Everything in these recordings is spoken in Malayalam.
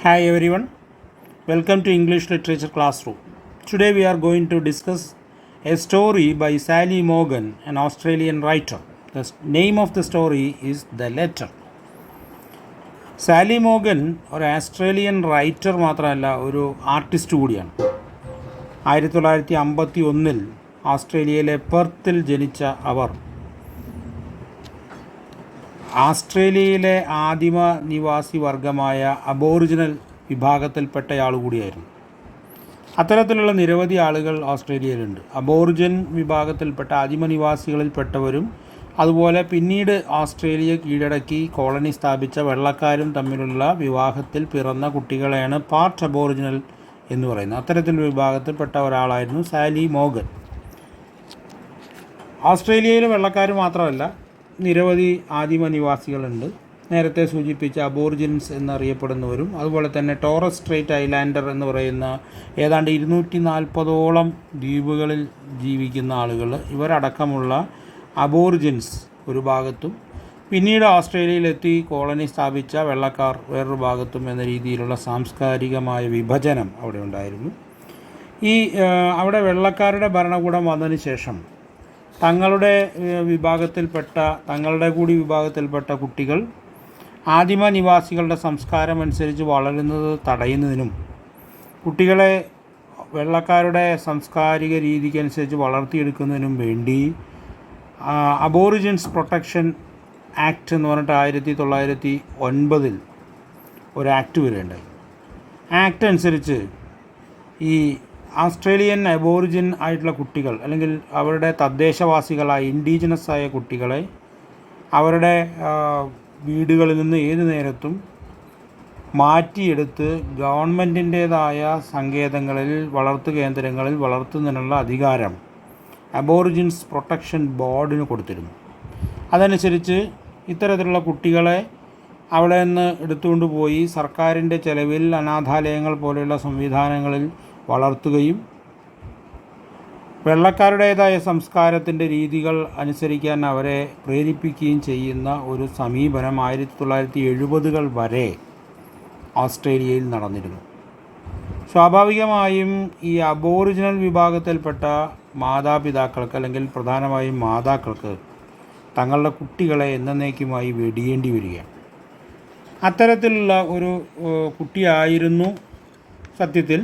Hi everyone, welcome to English Literature Classroom. Today we are going to discuss a story by Sally Morgan, an Australian writer. The name of the story is The Letter. Sally Morgan ഒരു ആസ്ട്രേലിയൻ റൈറ്റർ മാത്രമല്ല, ഒരു ആർട്ടിസ്റ്റ് കൂടിയാണ്. 1951 ഓസ്ട്രേലിയയിലെ പെർത്തിൽ ജനിച്ച അവർ ആസ്ട്രേലിയയിലെ ആദിമ നിവാസി വർഗമായ അബോറിജിനൽ വിഭാഗത്തിൽപ്പെട്ടയാൾ കൂടിയായിരുന്നു. അത്തരത്തിലുള്ള നിരവധി ആളുകൾ ഓസ്ട്രേലിയയിലുണ്ട്. അബോറിജിൻ വിഭാഗത്തിൽപ്പെട്ട ആദിമ നിവാസികളിൽപ്പെട്ടവരും അതുപോലെ പിന്നീട് ഓസ്ട്രേലിയ കീഴടക്കി കോളനി സ്ഥാപിച്ച വെള്ളക്കാരും തമ്മിലുള്ള വിവാഹത്തിൽ പിറന്ന കുട്ടികളെയാണ് പാർട്ട് അബോറിജിനൽ എന്ന് പറയുന്നത്. അത്തരത്തിലൊരു വിഭാഗത്തിൽപ്പെട്ട ഒരാളായിരുന്നു സാലി മോഗൻ. ഓസ്ട്രേലിയയിലെ വെള്ളക്കാർ മാത്രമല്ല, നിരവധി ആദിമ നിവാസികളുണ്ട്. നേരത്തെ സൂചിപ്പിച്ച അബോറിജിൻസ് എന്നറിയപ്പെടുന്നവരും അതുപോലെ തന്നെ ടോറസ് സ്ട്രേറ്റ് ഐലാൻഡർ എന്ന് പറയുന്ന ഏതാണ്ട് 240ഓളം ദ്വീപുകളിൽ ജീവിക്കുന്ന ആളുകൾ, ഇവരടക്കമുള്ള അബോറിജിൻസ് ഒരു ഭാഗത്തും പിന്നീട് ഓസ്ട്രേലിയയിലെത്തി കോളനി സ്ഥാപിച്ച വെള്ളക്കാർ വേറൊരു ഭാഗത്തും എന്ന രീതിയിലുള്ള സാംസ്കാരികമായ വിഭജനം അവിടെ ഉണ്ടായിരുന്നു. അവിടെ വെള്ളക്കാരുടെ ഭരണകൂടം വന്നതിന് ശേഷം തങ്ങളുടെ കൂടി വിഭാഗത്തിൽപ്പെട്ട കുട്ടികൾ ആദിമ നിവാസികളുടെ സംസ്കാരം അനുസരിച്ച് വളരുന്നത് തടയുന്നതിനും കുട്ടികളെ വെള്ളക്കാരുടെ സാംസ്കാരിക രീതിക്കനുസരിച്ച് വളർത്തിയെടുക്കുന്നതിനും വേണ്ടി അബോറിജിൻസ് പ്രൊട്ടക്ഷൻ ആക്ട് എന്ന് പറഞ്ഞിട്ട് 1909 ഒരു ആക്ട് വരികയുണ്ടായി. ആക്ട് അനുസരിച്ച് ഈ ഓസ്ട്രേലിയൻ അബോറിജിൻ ആയിട്ടുള്ള കുട്ടികൾ അല്ലെങ്കിൽ അവരുടെ തദ്ദേശവാസികളായ ഇൻഡിജിനസ് ആയ കുട്ടികളെ അവരുടെ വീടുകളിൽ നിന്ന് ഏതു നേരത്തും മാറ്റിയെടുത്ത് ഗവൺമെൻറ്റിൻ്റേതായ സങ്കേതങ്ങളിൽ വളർത്തു കേന്ദ്രങ്ങളിൽ വളർത്തുന്നതിനുള്ള അധികാരം അബോറിജിൻസ് പ്രൊട്ടക്ഷൻ ബോർഡിന് കൊടുത്തിരുന്നു. അതനുസരിച്ച് ഇത്തരത്തിലുള്ള കുട്ടികളെ അവിടെ നിന്ന് എടുത്തുകൊണ്ട് പോയി സർക്കാരിൻ്റെ ചെലവിൽ അനാഥാലയങ്ങൾ പോലെയുള്ള സംവിധാനങ്ങളിൽ വളർത്തുകയും വെള്ളക്കാരുടേതായ സംസ്കാരത്തിൻ്റെ രീതികൾ അനുസരിക്കാൻ അവരെ പ്രേരിപ്പിക്കുകയും ചെയ്യുന്ന ഒരു സമീപനം 1970-കൾ വരെ ഓസ്ട്രേലിയയിൽ നടന്നിരുന്നു. സ്വാഭാവികമായും ഈ അബോറിജിനൽ വിഭാഗത്തിൽപ്പെട്ട മാതാപിതാക്കൾക്ക് അല്ലെങ്കിൽ പ്രധാനമായും മാതാക്കൾക്ക് തങ്ങളുടെ കുട്ടികളെ എന്നേക്കുമായി വെടിയേണ്ടി വരികയാണ്. അത്തരത്തിലുള്ള ഒരു കുട്ടിയായിരുന്നു സത്യത്തിൽ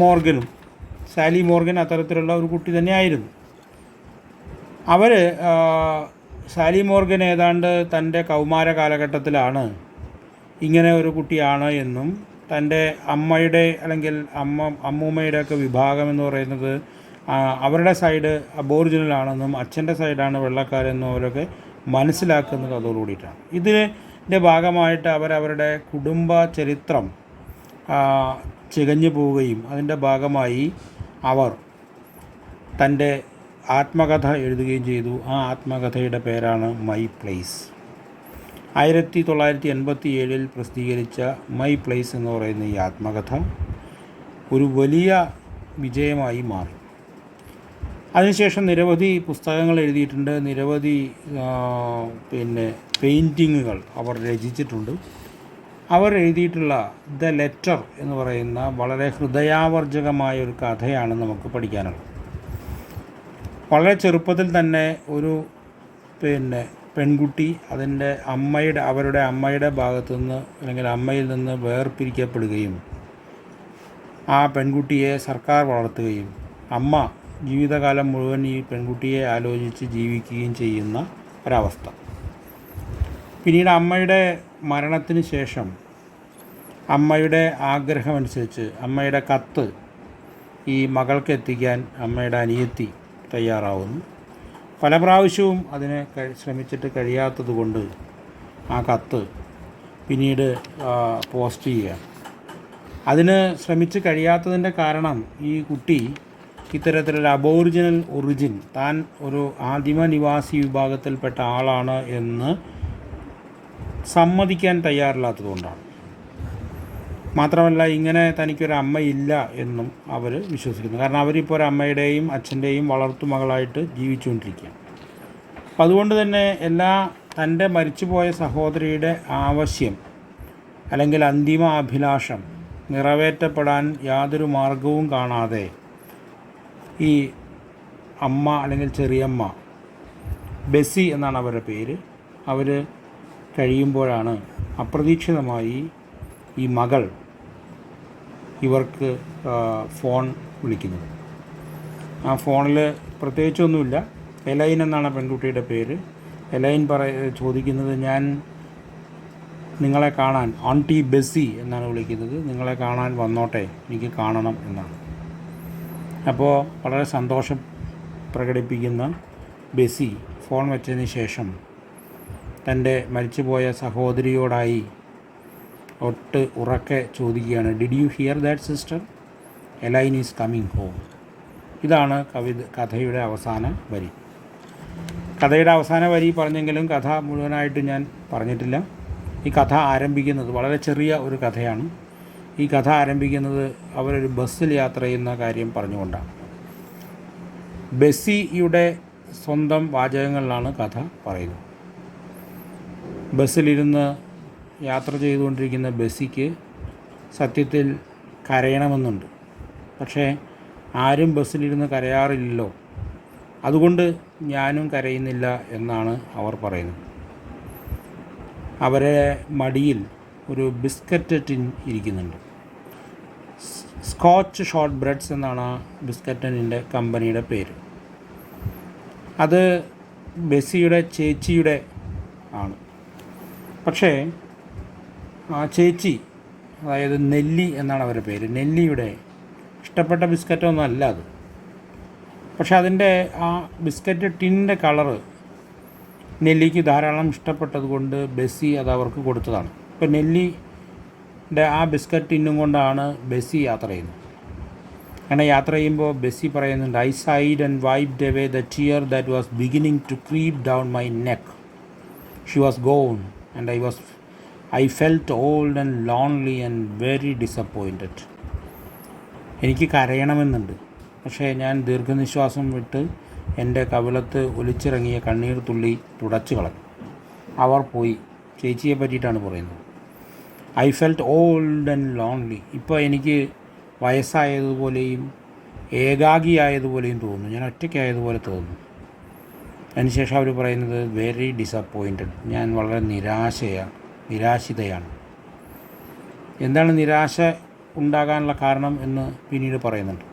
മോർഗനും. സാലി മോർഗൻ അത്തരത്തിലുള്ള ഒരു കുട്ടി തന്നെയായിരുന്നു. സാലി മോർഗൻ ഏതാണ്ട് തൻ്റെ കൗമാര കാലഘട്ടത്തിലാണ് ഇങ്ങനെ ഒരു കുട്ടിയാണ് എന്നും തൻ്റെ അമ്മയുടെ അല്ലെങ്കിൽ അമ്മൂമ്മയുടെയൊക്കെ വിഭാഗം എന്ന് പറയുന്നത് അവരുടെ സൈഡ് അബോറിജിനലാണെന്നും അച്ഛൻ്റെ സൈഡാണ് വെള്ളക്കാരെന്നും അവരൊക്കെ മനസ്സിലാക്കുന്നത് അതോടുകൂടിയിട്ടാണ്. ഇതിൻ്റെ ഭാഗമായിട്ട് അവരവരുടെ കുടുംബ ചരിത്രം ചികഞ്ഞു പോവുകയും അതിൻ്റെ ഭാഗമായി അവർ തൻ്റെ ആത്മകഥ എഴുതുകയും ചെയ്തു. ആ ആത്മകഥയുടെ പേരാണ് മൈ പ്ലേസ്. 1987 പ്രസിദ്ധീകരിച്ച മൈ പ്ലേസ് എന്ന് പറയുന്ന ഈ ആത്മകഥ ഒരു വലിയ വിജയമായി മാറി. അതിനുശേഷം നിരവധി പുസ്തകങ്ങൾ എഴുതിയിട്ടുണ്ട്, നിരവധി പെയിൻറ്റിങ്ങുകൾ അവർ രചിച്ചിട്ടുണ്ട്. അവർ എഴുതിയിട്ടുള്ള ദ ലെറ്റർ എന്ന് പറയുന്ന വളരെ ഹൃദയാവർജകമായ ഒരു കഥയാണ് നമുക്ക് പഠിക്കാനുള്ളത്. വളരെ ചെറുപ്പത്തിൽ തന്നെ ഒരു പെൺകുട്ടി അവരുടെ അമ്മയുടെ ഭാഗത്തു നിന്ന് അല്ലെങ്കിൽ അമ്മയിൽ നിന്ന് വേർപിരിക്കപ്പെടുകയും ആ പെൺകുട്ടിയെ സർക്കാർ വളർത്തുകയും അമ്മ ജീവിതകാലം മുഴുവൻ ഈ പെൺകുട്ടിയെ ആലോചിച്ച് ജീവിക്കുകയും ചെയ്യുന്ന ഒരവസ്ഥ. പിന്നീട് അമ്മയുടെ മരണത്തിന് ശേഷം അമ്മയുടെ ആഗ്രഹമനുസരിച്ച് അമ്മയുടെ കത്ത് ഈ മകൾക്ക് എത്തിക്കാൻ അമ്മയുടെ അനിയത്തി തയ്യാറാവുന്നു. പല പ്രാവശ്യവും അതിന് ശ്രമിച്ചിട്ട് കഴിയാത്തത് കൊണ്ട് ആ കത്ത് പിന്നീട് പോസ്റ്റ് ചെയ്യുകയാണ്. അതിന് ശ്രമിച്ച് കഴിയാത്തതിൻ്റെ കാരണം ഈ കുട്ടി ഇത്തരത്തിലുള്ള അബോറിജിനൽ ഒറിജിൻ, താൻ ഒരു ആദിമ നിവാസി വിഭാഗത്തിൽപ്പെട്ട ആളാണ് എന്ന് സമ്മതിക്കാൻ തയ്യാറില്ലാത്തതുകൊണ്ടാണ്. മാത്രമല്ല ഇങ്ങനെ തനിക്കൊരു അമ്മയില്ല എന്നും അവർ വിശ്വസിക്കുന്നു. കാരണം അവരിപ്പോൾ ഒരു അമ്മയുടെയും അച്ഛൻ്റെയും വളർത്തുമകളായിട്ട് ജീവിച്ചുകൊണ്ടിരിക്കുകയാണ്. അപ്പം അതുകൊണ്ട് തന്നെ തൻ്റെ മരിച്ചുപോയ സഹോദരിയുടെ ആവശ്യം അല്ലെങ്കിൽ അന്തിമ അഭിലാഷം നിറവേറ്റപ്പെടാൻ യാതൊരു മാർഗവും കാണാതെ ഈ അമ്മ അല്ലെങ്കിൽ ചെറിയമ്മ, ബെസ്സി എന്നാണ് അവരുടെ പേര്, അവർ കഴിയുമ്പോഴാണ് അപ്രതീക്ഷിതമായി ഈ മകൾ ഇവർക്ക് ഫോൺ വിളിക്കുന്നത്. ആ ഫോണിൽ പ്രത്യേകിച്ചൊന്നുമില്ല. എലൈൻ എന്നാണ് പെൺകുട്ടിയുടെ പേര്. എലൈൻ ചോദിക്കുന്നത്, ഞാൻ നിങ്ങളെ കാണാൻ, ആൻറ്റി ബെസ്സി എന്നാണ് വിളിക്കുന്നത്, നിങ്ങളെ കാണാൻ വന്നോട്ടെ, എനിക്ക് കാണണം എന്നാണ്. അപ്പോൾ വളരെ സന്തോഷം പ്രകടിപ്പിക്കുന്ന ബെസ്സി ഫോൺ വെച്ചതിന് ശേഷം തൻ്റെ മരിച്ചുപോയ സഹോദരിയോടായി ഒട്ട് ഉറക്കെ ചോദിക്കുകയാണ്, did you here that sister, A-line is coming home. ഇതാണ് കഥയുടെ അവസാന വരി. കഥയുടെ അവസാന വരി പറഞ്ഞെങ്കിലും കഥ മുഴുവനായിട്ട് ഞാൻ പറഞ്ഞിട്ടില്ല. ഈ കഥ ആരംഭിക്കുന്നത് വളരെ ചെറിയ ഒരു കഥയാണ്. ഈ കഥ ആരംഭിക്കുന്നത് അവരൊരു ബസ്സിൽ യാത്ര ചെയ്യുന്ന കാര്യം പറഞ്ഞുകൊണ്ടാണ്. ബെസ്സിയുടെ സ്വന്തം വാചകങ്ങളിലാണ് കഥ പറയുന്നത്. ബസ്സിലിരുന്ന് യാത്ര ചെയ്തുകൊണ്ടിരിക്കുന്ന ബെസ്സിക്ക് സത്യത്തിൽ കരയണമെന്നുണ്ട്. പക്ഷേ ആരും ബസ്സിലിരുന്ന് കരയാറില്ലല്ലോ, അതുകൊണ്ട് ഞാനും കരയുന്നില്ല എന്നാണ് അവർ പറയുന്നത്. അവരെ മടിയിൽ ഒരു ബിസ്ക്കറ്റ് ടിൻ ഇരിക്കുന്നുണ്ട്. സ്കോച്ച് ഷോർട്ട് ബ്രെഡ്സ് എന്നാണ് ആ ബിസ്ക്കറ്റ് ടിന്നിൻ്റെ കമ്പനിയുടെ പേര്. അത് ബെസ്സിയുടെ ചേച്ചിയുടെ ആണ്. പക്ഷേ ആ ചേച്ചി, അതായത് നെല്ലി എന്നാണ് അവരുടെ പേര്, നെല്ലിയുടെ ഇഷ്ടപ്പെട്ട ബിസ്ക്കറ്റൊന്നും അല്ല അത്. പക്ഷെ അതിൻ്റെ ആ ബിസ്ക്കറ്റ് ടിന്നിൻ്റെ കളറ് നെല്ലിക്ക് ധാരാളം ഇഷ്ടപ്പെട്ടതുകൊണ്ട് ബെസ്സി അത് അവർക്ക് കൊടുത്തതാണ്. ഇപ്പോൾ നെല്ലിയുടെ ആ ബിസ്ക്കറ്റ് ടിന്നും കൊണ്ടാണ് ബെസ്സി യാത്ര ചെയ്യുന്നത്. അങ്ങനെ യാത്ര ചെയ്യുമ്പോൾ ബെസ്സി പറയുന്നുണ്ട്, I sighed and wiped away the tear that was beginning to creep down my neck. She was gone and I felt old and lonely and very disappointed. എനിക്ക് കരയണമെന്നുണ്ട്, പക്ഷേ ഞാൻ ദീർഘനിശ്വാസം വിട്ട് എൻ്റെ കവിളത്ത് ഒലിച്ചിറങ്ങിയ കണ്ണീർ തുള്ളി തുടച്ചു കളഞ്ഞു. അവർ പോയി. ചേച്ചിയെ പറ്റിയിട്ടാണ് പറയുന്നത്. I felt old and lonely. ഇപ്പോൾ എനിക്ക് വയസ്സായതുപോലെയും ഏകാഗിയായതുപോലെയും തോന്നുന്നു, ഞാൻ ഒറ്റയ്ക്കായതുപോലെ തോന്നുന്നു. അതിനുശേഷം അവർ പറയുന്നത് വെരി ഡിസപ്പോയിൻറ്റഡ്, ഞാൻ വളരെ നിരാശിതയാണ്. എന്താണ് നിരാശ ഉണ്ടാകാനുള്ള കാരണം എന്ന് പിന്നീട് പറയുന്നുണ്ട്.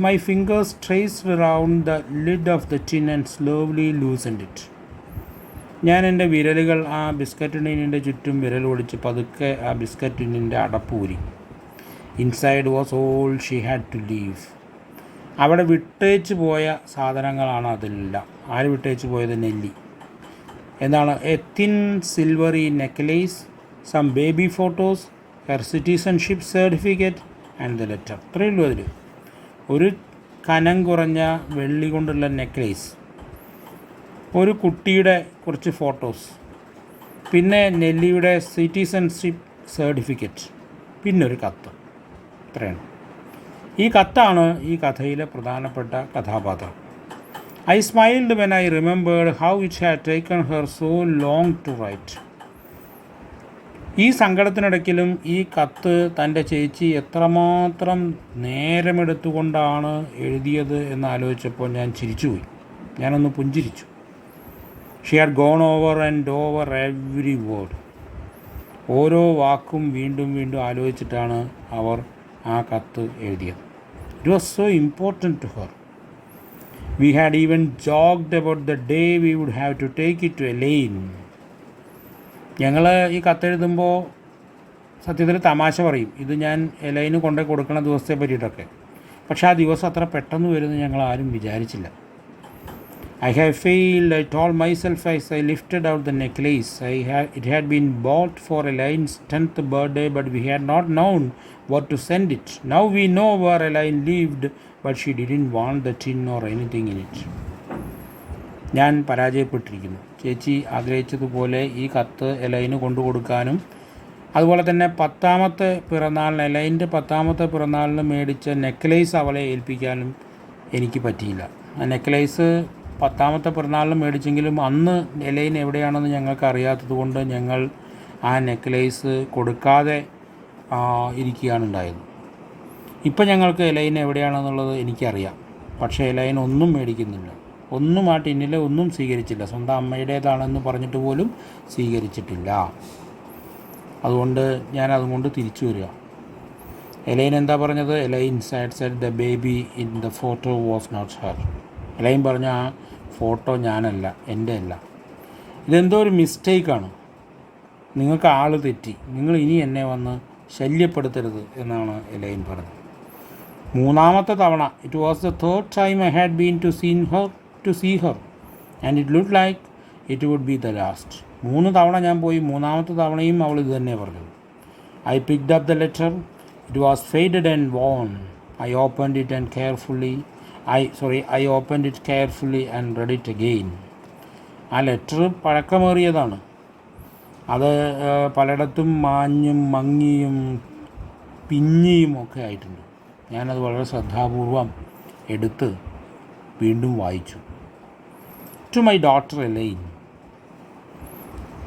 My fingers traced around the lid of the tin and slowly loosened it. ഞാൻ എൻ്റെ വിരലുകൾ ആ ബിസ്ക്കറ്റ് ടിന്നിൻ്റെ ചുറ്റും വിരൽ ഓടിച്ച് പതുക്കെ ആ ബിസ്ക്കറ്റ് ടിന്നിൻ്റെ അടപ്പൂരി. Inside was all she had to leave. അവിടെ വിട്ടേച്ച് പോയ സാധനങ്ങളാണ് അതെല്ലാം. ആര് വിട്ടേച്ച് പോയത്? നെല്ലി. എന്താണ്? A thin silvery necklace, some baby photos, her citizenship certificate and the letter. ഇത്രയേ ഉള്ളൂ അതിൽ. ഒരു കനം കുറഞ്ഞ വെള്ളി കൊണ്ടുള്ള നെക്ലേസ്, ഒരു കുട്ടിയുടെ കുറച്ച് ഫോട്ടോസ്, പിന്നെ നെല്ലിയുടെ സിറ്റിസൺഷിപ്പ് സർട്ടിഫിക്കറ്റ്, പിന്നെ ഒരു കത്ത്. ഇത്രയാണ്. ഈ കത്താണ് ഈ കഥയിലെ പ്രധാനപ്പെട്ട കഥാപാത്രം. I smiled when I remembered how it had taken her so long to write. ഈ സങ്കടത്തിനിടയ്ക്കിലും ഈ കത്ത് തൻ്റെ ചേച്ചി എത്രമാത്രം നേരമെടുത്തുകൊണ്ടാണ് എഴുതിയത് എന്നാലോചിച്ചപ്പോൾ ഞാൻ ചിരിച്ചുപോയി. ഞാനൊന്ന് പുഞ്ചിരിച്ചു. She had gone over and over every word. ഓരോ വാക്കും വീണ്ടും വീണ്ടും ആലോചിച്ചിട്ടാണ് അവർ ആ കത്ത് എഴുതിയത്. It was so important to her. We had even joked about the day we would have to take it to Elaine. ഞങ്ങൾ ഈ കത്തെഴുതുമ്പോൾ സത്യത്തിൽ തമാശ പറയും, ഇത് ഞാൻ എലൈന് കൊണ്ടു കൊടുക്കുന്ന ദിവസത്തെ പറ്റിയിട്ടൊക്കെ. പക്ഷേ ആ ദിവസം അത്ര പെട്ടെന്ന് വരുമെന്ന് ഞങ്ങൾ ആരും വിചാരിച്ചില്ല. I have failed, I told myself as I lifted out the necklace. It had been bought for Elaine's 10th birthday, but we had not known what to send it. Now we know where Elaine lived, but she didn't want the tin or anything in it. ഞാൻ പരാജയപ്പെട്ടിരിക്കുന്നു. ചേച്ചി ആഗ്രഹിച്ചതുപോലെ ഈ കത്ത് എലൈന് കൊണ്ടു കൊടുക്കാനും അതുപോലെ തന്നെ 10ാമത്തെ പിറന്നാളിന്, എലൈൻ്റെ 10ാമത്തെ പിറന്നാളിന് മേടിച്ച നെക്ലേസ് അവളെ ഏൽപ്പിക്കാനും എനിക്ക് പറ്റിയില്ല. ആ നെക്ലേസ് 10ാമത്തെ പിറന്നാളിന് മേടിച്ചെങ്കിലും അന്ന് എലൈൻ എവിടെയാണെന്ന് ഞങ്ങൾക്ക് അറിയാത്തത് കൊണ്ട് ഞങ്ങൾ ആ നെക്ലേസ് കൊടുക്കാതെ ഇരിക്കുകയാണ് ഉണ്ടായത്. ഇപ്പം ഞങ്ങൾക്ക് എലൈൻ എവിടെയാണെന്നുള്ളത് എനിക്കറിയാം. പക്ഷേ എലൈൻ ഒന്നും മേടിക്കുന്നില്ല, ഒന്നും ആ ടിന്നിൽ ഒന്നും സ്വീകരിച്ചില്ല. സ്വന്തം അമ്മയുടേതാണെന്ന് പറഞ്ഞിട്ട് പോലും സ്വീകരിച്ചിട്ടില്ല. അതുകൊണ്ട് ഞാൻ അതുകൊണ്ട് തിരിച്ചു വരിക. എലൈൻ എന്താ പറഞ്ഞത്? Elaine said the baby in the photo was not her. Elaine പറഞ്ഞ ആ ഫോട്ടോ ഞാനല്ല, എൻ്റെ അല്ല. ഇതെന്തോ ഒരു മിസ്റ്റേക്കാണ്. നിങ്ങൾക്ക് ആൾ തെറ്റി, നിങ്ങൾ ഇനി എന്നെ വന്ന് ശല്യപ്പെടുത്തരുത് എന്നാണ് എലൈൻ പറഞ്ഞത്. മൂന്നാമത്തെ തവണ, it was the third time I had been to see her and it look like it would be the last. 3 തവണ ഞാൻ പോയി, മൂന്നാമത്തെ തവണയും അവൾ ഇത് തന്നെ പറഞ്ഞത്. I picked up the letter. It was faded and worn. I opened it carefully and read it again. ആ ലെറ്റർ പഴക്കമേറിയതാണ്. അത് പലയിടത്തും മാഞ്ഞും മങ്ങിയും പിഞ്ഞിയും ഒക്കെ ആയിട്ടുണ്ട്. ഞാനത് വളരെ ശ്രദ്ധാപൂർവം എടുത്ത് വീണ്ടും വായിച്ചു. To my daughter Elaine,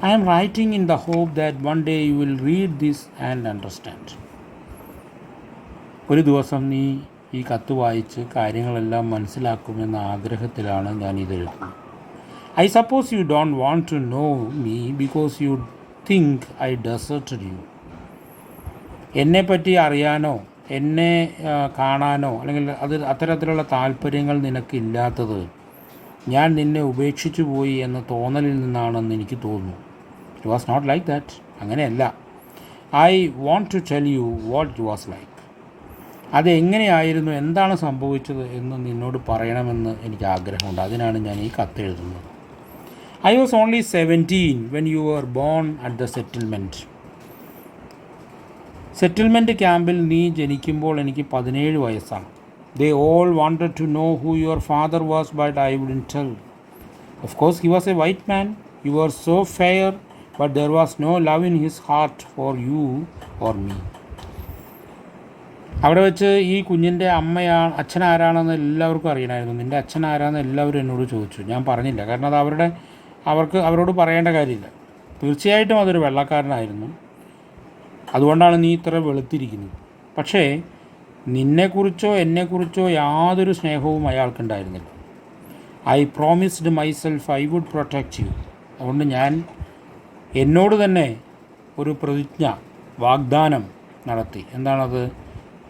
I am writing in the hope that one day you will read this and understand. ഒരു ദിവസം നീ ഈ കത്ത് വായിച്ച് കാര്യങ്ങളെല്ലാം മനസ്സിലാക്കുമെന്ന ആഗ്രഹത്തിലാണ് ഞാൻ ഇതെഴുതുന്നത്. I suppose you don't want to know me because you think I deserted you. എന്നെപ്പറ്റി അറിയാനോ എന്നെ കാണാനോ അല്ലെങ്കിൽ അത്തരത്തിലുള്ള താല്പര്യങ്ങൾ നിനക്കില്ലാത്തത് ഞാൻ നിന്നെ ഉപേക്ഷിച്ചു പോയി എന്ന തോന്നലിൽ നിന്നാണെന്ന് എനിക്ക് തോന്നുന്നു. It was not like that. അങ്ങനെയല്ല. I want to tell you what it was like. അതെങ്ങനെയായിരുന്നു, എന്താണ് സംഭവിച്ചത് എന്ന് നിന്നോട് പറയണമെന്ന് എനിക്ക് ആഗ്രഹമുണ്ട്. അതിനാണ് ഞാൻ ഈ കത്ത് എഴുതുന്നത്. I was only 17 when you were born at the settlement ക്യാമ്പിൽ നീ ജനിക്കുമ്പോൾ എനിക്ക് 17 വയസ്സാണ്. They all wanted to know who your father was, but I wouldn't tell. Of course, he was a white man. You were so fair, but there was no love in his heart for you or me. അവിടെ വെച്ച് ഈ കുഞ്ഞിൻ്റെ അച്ഛനാരാണെന്ന് എല്ലാവർക്കും അറിയണമായിരുന്നു. നിൻ്റെ അച്ഛൻ ആരാണെന്ന് എല്ലാവരും എന്നോട് ചോദിച്ചു. ഞാൻ പറഞ്ഞില്ല, കാരണം അത് അവരോട് പറയേണ്ട കാര്യമില്ല. തീർച്ചയായിട്ടും അതൊരു വെള്ളക്കാരനായിരുന്നു. അതുകൊണ്ടാണ് നീ ഇത്ര വെളുത്തിരിക്കുന്നത്. പക്ഷേ നിന്നെക്കുറിച്ചോ എന്നെക്കുറിച്ചോ യാതൊരു സ്നേഹവും അയാൾക്കുണ്ടായിരുന്നില്ല. I promised myself I would protect you. അതുകൊണ്ട് ഞാൻ എന്നോട് തന്നെ ഒരു വാഗ്ദാനം നടത്തി. എന്താണത്?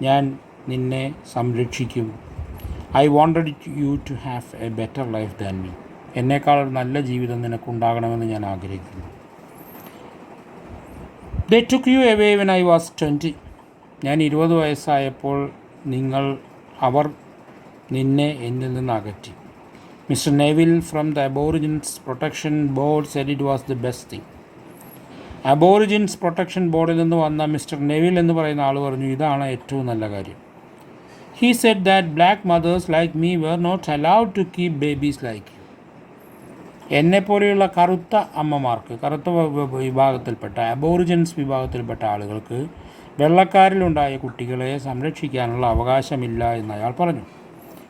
ഞാൻ നിന്നെ സംരക്ഷിക്കും. I wanted you to have a better life than me. എന്നേക്കാൾ നല്ല ജീവിതം നിനക്കുണ്ടാകണമെന്ന് ഞാൻ ആഗ്രഹിക്കുന്നു. They took you away when I was 20. ഞാൻ 20 വയസ്സായപ്പോൾ അവർ നിന്നെ എന്നിൽ നിന്ന് അകറ്റി. Mr Neville from the Aborigines protection board said it was the best thing. Aborigines protection ബോർഡിൽ നിന്ന് വന്ന മിസ്റ്റർ നെവിൽ എന്ന് പറയുന്ന ആൾ പറഞ്ഞു, ഇതാണ് ഏറ്റവും നല്ല കാര്യം. He said that black mothers like me were not allowed to keep babies like you. എന്നെപ്പോലെയുള്ള കറുത്ത അമ്മമാർക്ക്, കറുത്ത വിഭാഗത്തിൽപ്പെട്ട അബോറിജിൻസ് വിഭാഗത്തിൽപ്പെട്ട ആളുകൾക്ക് വെള്ളക്കാരിലുണ്ടായ കുട്ടികളെ സംരക്ഷിക്കാനുള്ള അവകാശമില്ല എന്ന് അയാൾ പറഞ്ഞു.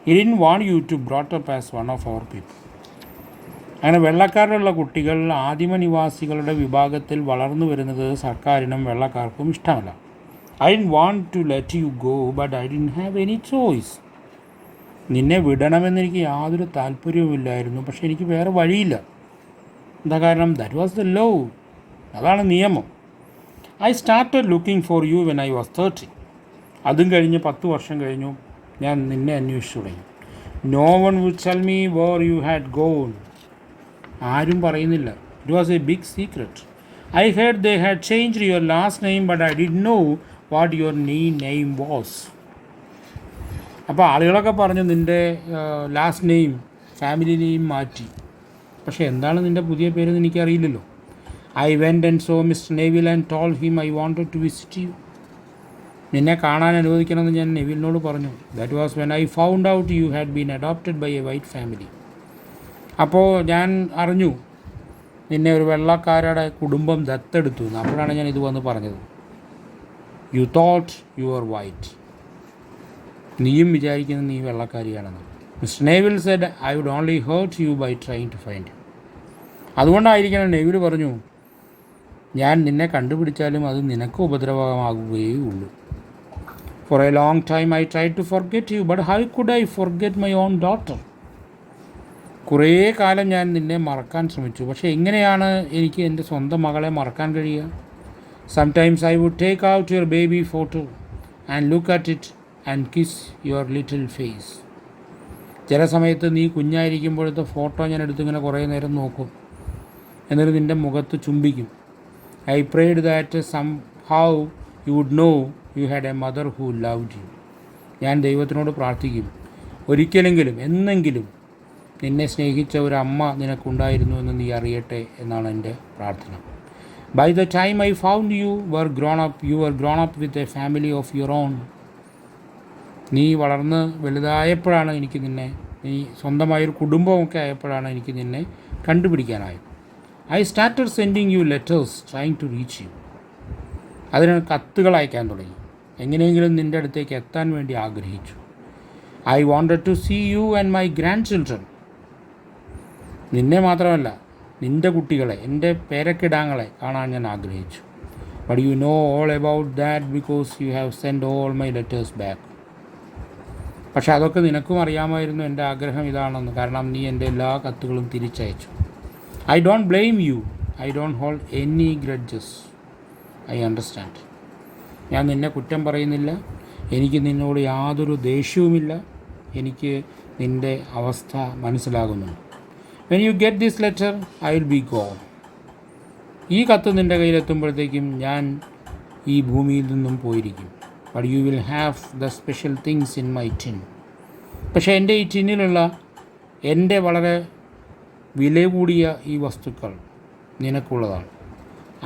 He didn't want you to brought up as one of our people. അങ്ങനെ വെള്ളക്കാരിലുള്ള കുട്ടികൾ ആദിമനിവാസികളുടെ വിഭാഗത്തിൽ വളർന്നു വരുന്നത് സർക്കാരിനും വെള്ളക്കാർക്കും ഇഷ്ടമല്ല. I didn't want to let you go, but I didn't have any choice. നിന്നെ വിടണമെന്നെനിക്ക് യാതൊരു താല്പര്യവുമില്ലായിരുന്നു, പക്ഷേ എനിക്ക് വേറെ വഴിയില്ല. എന്താ കാരണം? That was the law. അതാണ് നിയമം. I started looking for you when I was 30. അതും കഴിഞ്ഞ് 10 വർഷം കഴിഞ്ഞു ഞാൻ നിന്നെ അന്വേഷിച്ചു തുടങ്ങി. No one would tell me where you had gone. ആരും പറയുന്നില്ല. It was a big secret. I heard they had changed your last name, but I did know what your name was. അപ്പോൾ ആളുകളൊക്കെ പറഞ്ഞു നിൻ്റെ ലാസ്റ്റ് നെയിം, ഫാമിലി നെയിം മാറ്റി. പക്ഷേ എന്താണ് നിൻ്റെ പുതിയ പേരെന്ന് എനിക്കറിയില്ലല്ലോ. I went and saw Mr. Neville and told him I wanted to visit you. നിന്നെ കാണാൻ അനുവദിക്കണമെന്ന് ഞാൻ നെവിലിനോട് പറഞ്ഞു. That was when I found out you had been adopted by a white family. അപ്പോൾ ഞാൻ അറിഞ്ഞു നിന്നെ ഒരു വെള്ളക്കാരുടെ കുടുംബം ദത്തെടുത്തു. അപ്പോഴാണ് ഞാൻ ഇത് വന്ന് പറഞ്ഞത്. You thought you were white. നീയും വിചാരിക്കുന്നത് നീ വെള്ളക്കാരിയാണെന്ന്. Mr. Neville said I would only hurt you by trying to find you. അതുകൊണ്ടായിരിക്കണം നെവിൽ പറഞ്ഞു ഞാൻ നിന്നെ കണ്ടുപിടിച്ചാലും അത് നിനക്ക് ഉപദ്രവമാകുകയേ ഉള്ളൂ. For a long time I try to forget you, but how could I forget my own daughter? കുറേ കാലം ഞാൻ നിന്നെ മറക്കാൻ ശ്രമിച്ചു, പക്ഷേ എങ്ങനെയാണ് എനിക്ക് എൻ്റെ സ്വന്തം മകളെ മറക്കാൻ കഴിയുക? Sometimes I would take out your baby photo and look at it and kiss your little face. ചില സമയത്ത് നീ കുഞ്ഞായിരിക്കുമ്പോഴത്തെ ഫോട്ടോ ഞാൻ എടുത്തിങ്ങനെ കുറേ നേരം നോക്കും, എന്നിട്ട് നിൻ്റെ മുഖത്ത് ചുംബിക്കും. I prayed that somehow you would know you had a mother who loved you. ഞാൻ ദൈവത്തിനോട് പ്രാർത്ഥിക്കും, ഒരിക്കലെങ്കിലും എന്നെങ്കിലും നിന്നെ സ്നേഹിച്ച ഒരു അമ്മ നിനക്കുണ്ടായിരുന്നു എന്ന് നീ അറിയട്ടെ എന്നാണ് എൻ്റെ പ്രാർത്ഥന. By the time I found you were grown up with a family of your own. നീ വളർന്ന് വലുതായപ്പോഴാണ് നീ സ്വന്തമായൊരു കുടുംബമൊക്കെ ആയപ്പോഴാണ് എനിക്ക് നിന്നെ കണ്ടുപിടിക്കാനായത്. I started sending you letters trying to reach you. അതിന് കത്തുകൾ അയക്കാൻ തുടങ്ങി, എങ്ങനെയെങ്കിലും നിൻ്റെ അടുത്തേക്ക് എത്താൻ വേണ്ടി ആഗ്രഹിച്ചു. I wanted to see you and my grandchildren. നിന്നെ മാത്രമല്ല, നിൻ്റെ കുട്ടികളെ, എൻ്റെ പേരക്കിടാങ്ങളെ കാണാൻ ഞാൻ ആഗ്രഹിച്ചു. But you know all about that because you have send all my letters back. പക്ഷെ അതൊക്കെ നിനക്കും അറിയാമായിരുന്നു എൻ്റെ ആഗ്രഹം ഇതാണെന്ന്, കാരണം നീ എൻ്റെ എല്ലാ കത്തുകളും തിരിച്ചയച്ചു. I don't blame U, I don't hold any grudges, I understand. ഞാൻ നിന്നെ കുറ്റം പറയുന്നില്ല, എനിക്ക് നിന്നോട് യാതൊരു ദേഷ്യവുമില്ല, എനിക്ക് നിൻ്റെ അവസ്ഥ മനസ്സിലാകുന്നുണ്ട്. When you get this letter I will be gone. ഈ കത്ത് നിൻ്റെ കയ്യിലെത്തുമ്പോഴത്തേക്കും ഞാൻ ഈ ഭൂമിയിൽ നിന്നും പോയിരിക്കും. But you will have the special things in my tin. പക്ഷേ എൻ്റെ ഈ ടിന്നിലുള്ള എൻ്റെ വളരെ വില കൂടിയ ഈ വസ്തുക്കൾ നിനക്കുള്ളതാണ്.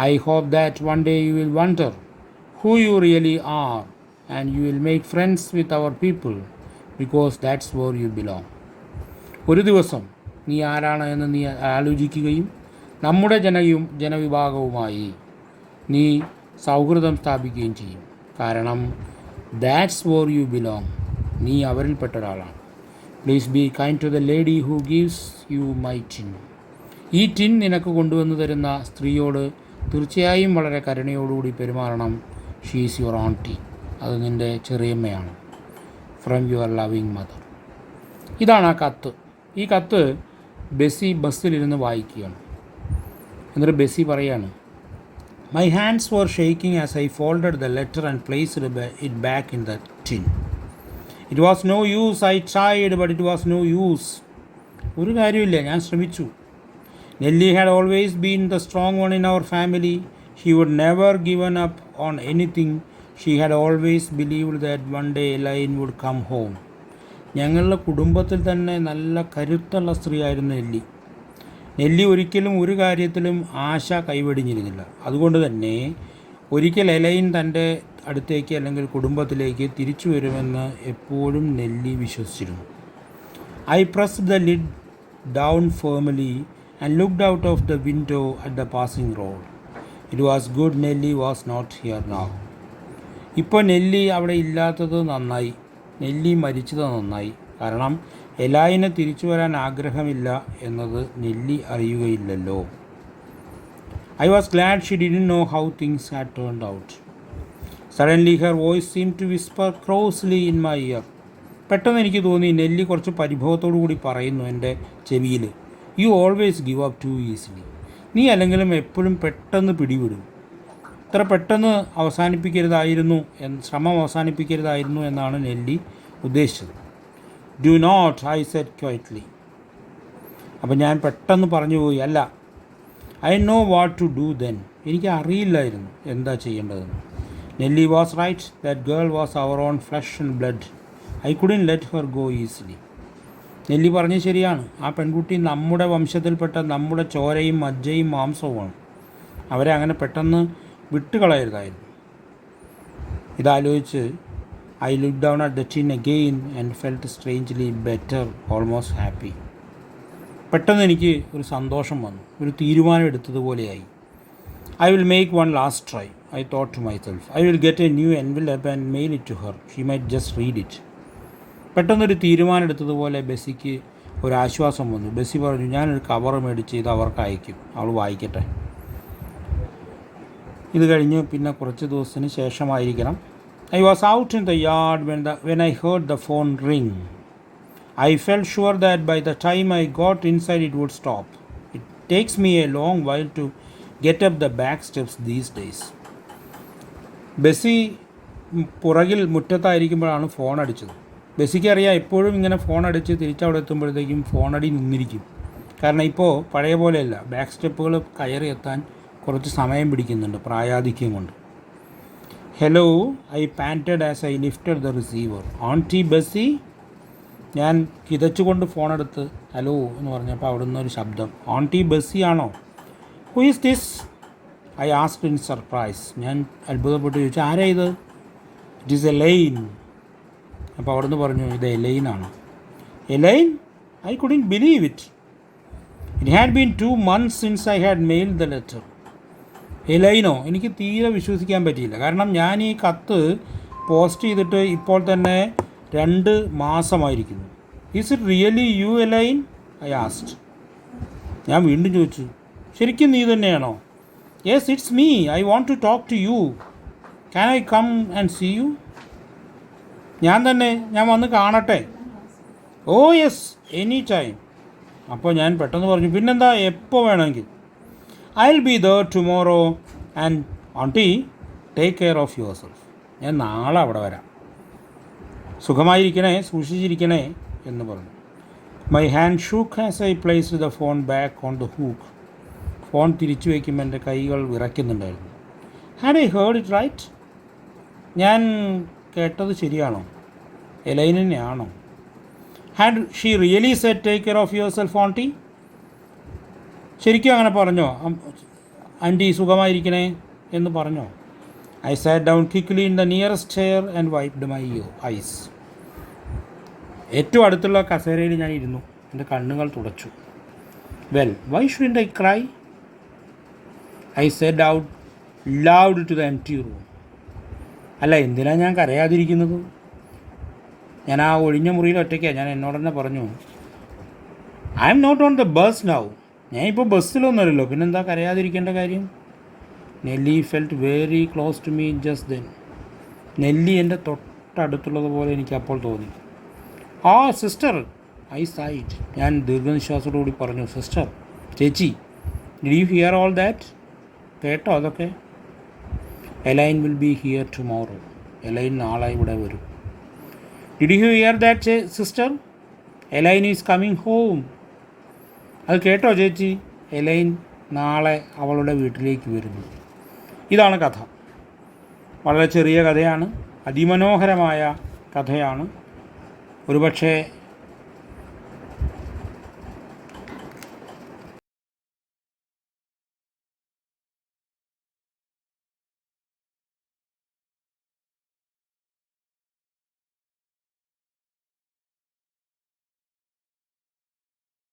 I hope that one day you will wonder who you really are and you will make friends with our people because that's where you belong. ഒരു ദിവസം നീ ആരാണ് എന്ന് നീ ആലോചിക്കുകയും നമ്മുടെ ജനവിഭാഗവുമായി നീ സൗഹൃദം സ്ഥാപിക്കുകയും ചെയ്യും. കാരണം ദാറ്റ്സ് വേർ യു ബിലോങ്, നീ അവരിൽപ്പെട്ട ഒരാളാണ്. Please be kind to the lady who gives you my tin. ഈ ടിൻ നിനക്ക് കൊണ്ടുവന്നു തരുന്ന സ്ത്രീയോട് തീർച്ചയായും വളരെ കരുണയോടുകൂടി പെരുമാറണം. ഷീ ഈസ് യുവർ ആൻറ്റി, അത് നിൻ്റെ ചെറിയമ്മയാണ്. From your loving mother. ഇതാണ് ആ കത്ത്. ഈ കത്ത് ബസ്സി ബസ്സിലിരുന്ന് വായിക്കുകയാണ്. എന്നിട്ട് ബസ്സി പറയാണ്, my hands were shaking as I folded the letter and placed it back in the tin. It was no use, I tried but it was no use. ഒരു കാര്യമില്ല, ഞാൻ ശ്രമിച്ചു. Nellie had always been the strong one in our family. She would never given up on anything. She had always believed that one day Elaine would come home. ഞങ്ങളുടെ കുടുംബത്തിൽ തന്നെ നല്ല കരുത്തുള്ള സ്ത്രീയായിരുന്നു നെല്ലി. നെല്ലി ഒരിക്കലും ഒരു കാര്യത്തിലും ആശ കൈവെടിഞ്ഞിരുന്നില്ല. അതുകൊണ്ട് തന്നെ ഒരിക്കൽ എലൈൻ തൻ്റെ അടുത്തേക്ക് അല്ലെങ്കിൽ കുടുംബത്തിലേക്ക് തിരിച്ചു വരുമെന്ന് എപ്പോഴും നെല്ലി വിശ്വസിച്ചിരുന്നു. I pressed the lid down firmly and looked out of the window at the passing road. It was good Nellie was not here now. ഇപ്പോൾ നെല്ലി അവിടെ ഇല്ലാത്തത് നന്നായി, നെല്ലി മരിച്ചത് നന്നായി. കാരണം എലായിന് തിരിച്ചു വരാൻ ആഗ്രഹമില്ല എന്നത് നെല്ലി അറിയുകയില്ലല്ലോ. I was glad she didn't know how things had turned out. Suddenly her voice seem to whisper crossly in my ear. പെട്ടെന്ന് എനിക്ക് തോന്നി നെല്ലി കുറച്ച് പരിഭവത്തോടു കൂടി പറയുന്നു എൻ്റെ ചെവിയിൽ, you always give up too easily. നീ അല്ലെങ്കിലും എപ്പോഴും പെട്ടെന്ന് പിടിവിടും. ഇത്ര പെട്ടെന്ന് ശ്രമം അവസാനിപ്പിക്കരുതായിരുന്നു എന്നാണ് നെല്ലി ഉദ്ദേശിച്ചത്. Do not, I said quietly. അപ്പം ഞാൻ പെട്ടെന്ന് പറഞ്ഞു പോയി, അല്ല. I know what to do then. എനിക്ക് അറിയില്ലായിരുന്നു എന്താ ചെയ്യേണ്ടതെന്ന്. Nellie was right, that girl was our own flesh and blood. I couldn't let her go easily. Nellie പറഞ്ഞ് ശരിയാണ്. ആ പെൺകുട്ടി നമ്മുടെ വംശത്തിൽപ്പെട്ട നമ്മുടെ ചോരയും മജ്ജയും മാംസവുമാണ്. അവരെ അങ്ങനെ പെട്ടെന്ന് വിട്ടുകളയരുതായിരുന്നു. ഇതാലോചിച്ച് I look down at the tin again and felt strangely better, almost happy. പെട്ടെന്ന് എനിക്ക് ഒരു സന്തോഷം വന്നു, ഒരു തീരുമാനം എടുത്തതുപോലെയായി. I will make one last try, I thought to myself. I will get a new envelope and mail it to her. She might just read it. പെട്ടെന്നൊരു തീരുമാനം എടുത്തതുപോലെ ബസ്സിക്ക് ഒരാശ്വാസം വന്നു. ബസ്സി പറഞ്ഞു, ഞാനൊരു കവർ മേടിച്ച് ഇത് അവർക്ക് അയക്കും, അവൾ വായിക്കട്ടെ. ഇത് കഴിഞ്ഞ് പിന്നെ കുറച്ച് ദിവസത്തിന് ശേഷമായിരിക്കണം. I was out in the yard when I heard the phone ring. I felt sure that by the time I got inside it would stop. It takes me a long while to get up the back steps these days. ബസ്സി പുറകിൽ മുറ്റത്തായിരിക്കുമ്പോഴാണ് ഫോൺ അടിച്ചത്. ബസ്സിക്ക് അറിയാം എപ്പോഴും ഇങ്ങനെ ഫോൺ അടിച്ച് തിരിച്ചവിടെ എത്തുമ്പോഴത്തേക്കും ഫോണടി നിന്നിരിക്കും. കാരണം ഇപ്പോൾ പഴയ പോലെയല്ല, ബാക്ക് സ്റ്റെപ്പുകൾ കയറി എത്താൻ കുറച്ച് സമയം പിടിക്കുന്നുണ്ട് പ്രായാധിക്യം കൊണ്ട്. Hello, I panted as I lifted the receiver. Aunty Bessie. ഞാൻ കിതച്ചുകൊണ്ട് ഫോണെടുത്ത് ഹലോ എന്ന് പറഞ്ഞപ്പോൾ അവിടുന്ന് ഒരു ശബ്ദം, ആൻറ്റി ബസ്സി ആണോ? Who is this? I asked in surprise. ഞാൻ അത്ഭുതപ്പെട്ട് ചോദിച്ചു, ആരാ ഇത്? It is Elaine. അപ്പോൾ അവിടുന്ന് പറഞ്ഞു, ഇത് എലൈനാണ്. Elaine? I couldn't believe it. It had been 2 months since I had mailed the letter. എലൈനോ? എനിക്ക് തീരെ വിശ്വസിക്കാൻ പറ്റിയില്ല. കാരണം ഞാൻ ഈ കത്ത് പോസ്റ്റ് ചെയ്തിട്ട് ഇപ്പോൾ തന്നെ 2 മാസമായിരിക്കുന്നു. Is it really you Elaine? I asked. ഞാൻ വീണ്ടും ചോദിച്ചു, ശരിക്കും നീ തന്നെയാണോ? Yes, it's me. I want to talk to you. Can I come and see you? ഞാൻ തന്നെ, ഞാൻ വന്ന് കാണട്ടെ? Oh yes, any time. അപ്പോൾ ഞാൻ പെട്ടെന്ന് പറഞ്ഞു, പിന്നെന്താ, എപ്പോൾ വേണമെങ്കിൽ. I'll be there tomorrow and auntie, take care of yourself. ഞാൻ നാളെ അവിടെ വരാം. സുഖമായിരിക്കണേ, സൂക്ഷിച്ചിരിക്കണേ എന്ന് പറഞ്ഞു. My hand shook as I placed the phone back on the hook. Phone തിരിച്ചു വയ്ക്കുമ്പോൾ എൻ്റെ കൈകൾ വിറയ്ക്കുന്നുണ്ടായിരുന്നു. Had I heard it right? ഞാൻ കേട്ടത് ശരിയാണോ? എലൈനെയാണോ? Had she really said take care of yourself, auntie? ശരിക്കും അങ്ങനെ പറഞ്ഞോ? ആൻറ്റി സുഖമായിരിക്കണേ എന്ന് പറഞ്ഞോ? I sat down quickly in the nearest chair and wiped my eyes. ഏറ്റവും അടുത്തുള്ള കസേരയിൽ ഞാൻ ഇരുന്നു, എൻ്റെ കണ്ണുകൾ തുടച്ചു. Well, why shouldn't I cry? I said out loud to the empty room. അല്ല, എന്തിനാണ് ഞാൻ കരയാതിരിക്കുന്നത്? ഞാൻ ആ ഒഴിഞ്ഞ മുറിയിൽ ഒറ്റയ്ക്കാണ്. ഞാൻ എന്നോട് തന്നെ പറഞ്ഞു, I'm not on the bus now. ഞാനിപ്പോൾ ബസ്സിലൊന്നുമല്ലല്ലോ, പിന്നെന്താ കരയാതിരിക്കേണ്ട കാര്യം? Nellie felt very close to me just then. Nellie എൻ്റെ തൊട്ടടുത്തുള്ളതുപോലെ എനിക്ക് അപ്പോൾ തോന്നി. ആ സിസ്റ്റർ, ഐ സൈഡ്. ഞാൻ ദീർഘനിശ്വാസത്തോടുകൂടി പറഞ്ഞു, സിസ്റ്റർ, ചേച്ചി. Did you here all that? കേട്ടോ അതൊക്കെ? A-line will be here tomorrow. A-line നാളെ ഇവിടെ വരും. Did you here that sister? A-line is coming home. അത് കേട്ടോ ചേച്ചി? എലൈൻ നാളെ അവളുടെ വീട്ടിലേക്ക് വരുന്നു. ഇതാണ് കഥ. വളരെ ചെറിയ കഥയാണ്, അതിമനോഹരമായ കഥയാണ്. ഒരുപക്ഷെ